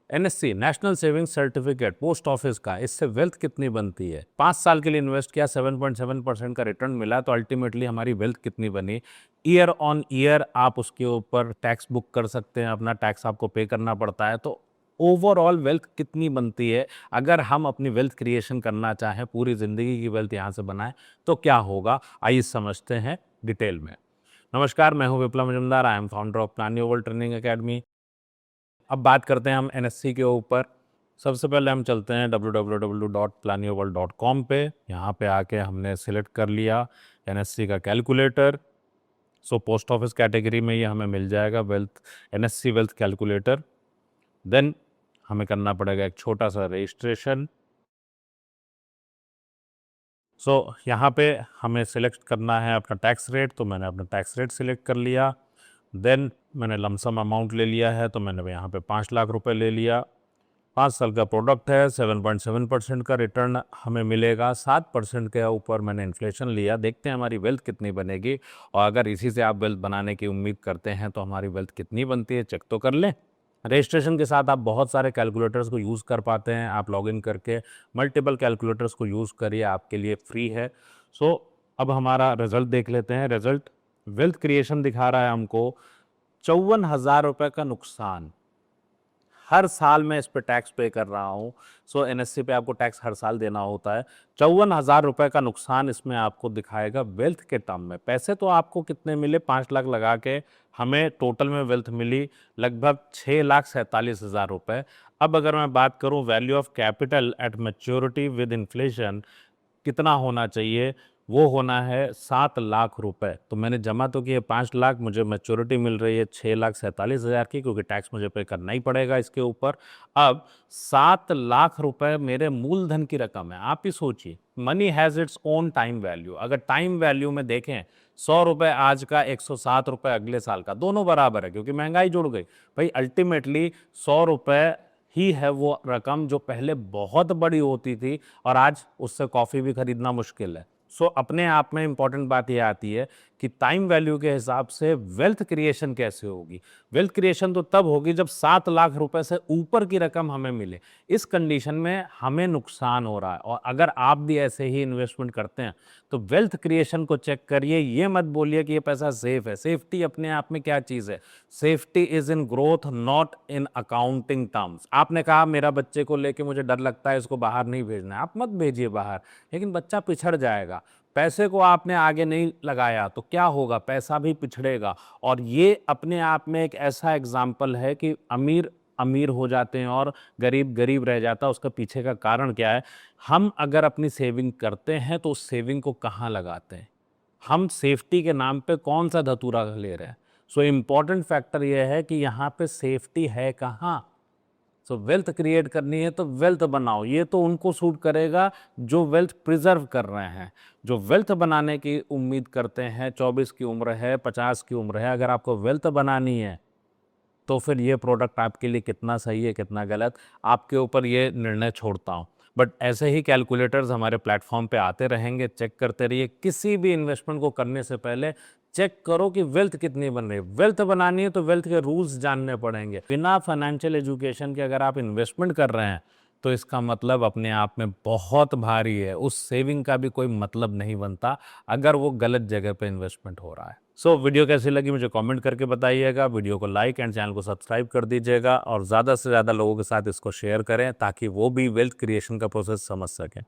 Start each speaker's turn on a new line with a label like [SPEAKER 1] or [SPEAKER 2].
[SPEAKER 1] NSC national saving certificate post office का, इससे wealth कितनी बनती है? 5 साल के लिए इन्वेस्ट किया, 7.7% का रिटर्न मिला, तो अल्टीमेटली हमारी वेल्थ कितनी बनी? ईयर ऑन ईयर आप उसके ऊपर टैक्स बुक कर सकते हैं, अपना टैक्स आपको पे करना पड़ता है। तो ओवरऑल वेल्थ कितनी बनती है? अगर हम अपनी वेल्थ क्रिएशन करना चाहें, पूरी ज़िंदगी की वेल्थ यहाँ से बनाएं, तो क्या होगा? आइए समझते हैं डिटेल में। नमस्कार, मैं हूं Viplav Majumdar. I am founder of Plan Your World Training Academy. अब बात करते हैं हम एनएससी के ऊपर। सबसे पहले हम चलते हैं www.planyourworld.com पे। यहाँ पे आके हमने सिलेक्ट कर लिया एनएससी का calculator. So post office category में ये हमें मिल जाएगा, wealth NSC wealth calculator. Then हमें करना पड़ेगा एक छोटा सा रजिस्ट्रेशन। यहाँ पे हमें सिलेक्ट करना है अपना टैक्स रेट, तो मैंने अपना टैक्स रेट सिलेक्ट कर लिया। देन मैंने लमसम अमाउंट ले लिया है, तो मैंने यहाँ पे 5 लाख रुपए ले लिया। 5 साल का प्रोडक्ट है, 7.7% का रिटर्न हमें मिलेगा। 7% के ऊपर मैंने इन्फ्लेशन लिया। देखते हैं हमारी वेल्थ कितनी बनेगी, और अगर इसी से आप वेल्थ बनाने की उम्मीद करते हैं तो हमारी वेल्थ कितनी बनती है चेक तो कर लें। रजिस्ट्रेशन के साथ आप बहुत सारे कैलकुलेटर्स को यूज़ कर पाते हैं। आप लॉगिन करके मल्टीपल कैलकुलेटर्स को यूज़ करिए, आपके लिए फ्री है। अब हमारा रिजल्ट देख लेते हैं। रिजल्ट वेल्थ क्रिएशन दिखा रहा है हमको 54,000 रुपये का नुकसान। हर साल मैं इस पे टैक्स पे कर रहा हूँ। एनएससी पे आपको टैक्स हर साल देना होता है। 54,000 रुपये का नुकसान इसमें आपको दिखाएगा वेल्थ के टर्म में। पैसे तो आपको कितने मिले? 5 लाख लगा के हमें टोटल में वेल्थ मिली लगभग 6,47,000 रुपये। अब अगर मैं बात करूँ value of capital at maturity with inflation कितना होना चाहिए, वो होना है 7 लाख रुपए। तो मैंने जमा तो किए 5 लाख, मुझे मैच्योरिटी मिल रही है 6,47,000 की, क्योंकि टैक्स मुझे पे करना ही पड़ेगा इसके ऊपर। अब 7 लाख रुपए मेरे मूलधन की रकम है। आप ही सोचिए, money has its own time value. अगर टाइम वैल्यू में देखें, 100 रुपये आज का, 107 रुपये अगले साल का, दोनों बराबर है क्योंकि महंगाई जुड़ गई। भाई अल्टीमेटली 100 रुपये ही है वो रकम जो पहले बहुत बड़ी होती थी, और आज उससे कॉफ़ी भी खरीदना मुश्किल है। अपने आप में इंपॉर्टेंट बात ये आती है कि टाइम वैल्यू के हिसाब से वेल्थ क्रिएशन कैसे होगी। वेल्थ क्रिएशन तो तब होगी जब 7 लाख रुपए से ऊपर की रकम हमें मिले। इस कंडीशन में हमें नुकसान हो रहा है, और अगर आप भी ऐसे ही इन्वेस्टमेंट करते हैं तो वेल्थ क्रिएशन को चेक करिए। ये मत बोलिए कि ये पैसा सेफ है। सेफ्टी अपने आप में क्या चीज़ है? Safety is in growth, not in accounting terms. आपने कहा मेरा बच्चे को लेके मुझे डर लगता है, इसको बाहर नहीं भेजना है। आप मत भेजिए बाहर, लेकिन बच्चा पिछड़ जाएगा। पैसे को आपने आगे नहीं लगाया तो क्या होगा? पैसा भी पिछड़ेगा। और ये अपने आप में एक ऐसा एग्जाम्पल है कि अमीर अमीर हो जाते हैं और गरीब गरीब रह जाता है। उसका पीछे का कारण क्या है? हम अगर अपनी सेविंग करते हैं तो उस सेविंग को कहाँ लगाते हैं? हम सेफ्टी के नाम पे कौन सा धतूरा ले रहे हैं? इम्पॉर्टेंट फैक्टर ये है कि यहाँ पे सेफ्टी है कहाँ। वेल्थ क्रिएट करनी है तो वेल्थ बनाओ। ये तो उनको सूट करेगा जो वेल्थ प्रिजर्व कर रहे हैं, जो वेल्थ बनाने की उम्मीद करते हैं। 24 की उम्र है, 50 की उम्र है, अगर आपको वेल्थ बनानी है तो फिर ये प्रोडक्ट आपके लिए कितना सही है कितना गलत, आपके ऊपर ये निर्णय छोड़ता हूँ। बट ऐसे ही कैलकुलेटर्स हमारे प्लेटफॉर्म पे आते रहेंगे, चेक करते रहिए। किसी भी इन्वेस्टमेंट को करने से पहले चेक करो कि वेल्थ कितनी बन रही है। वेल्थ बनानी है तो वेल्थ के रूल्स जानने पड़ेंगे। बिना फाइनेंशियल एजुकेशन के अगर आप इन्वेस्टमेंट कर रहे हैं तो इसका मतलब अपने आप में बहुत भारी है। उस सेविंग का भी कोई मतलब नहीं बनता अगर वो गलत जगह पे इन्वेस्टमेंट हो रहा है। वीडियो कैसी लगी मुझे कमेंट करके बताइएगा। वीडियो को लाइक एंड चैनल को सब्सक्राइब कर दीजिएगा, और ज़्यादा से ज़्यादा लोगों के साथ इसको शेयर करें ताकि वो भी वेल्थ क्रिएशन का प्रोसेस समझ सकें।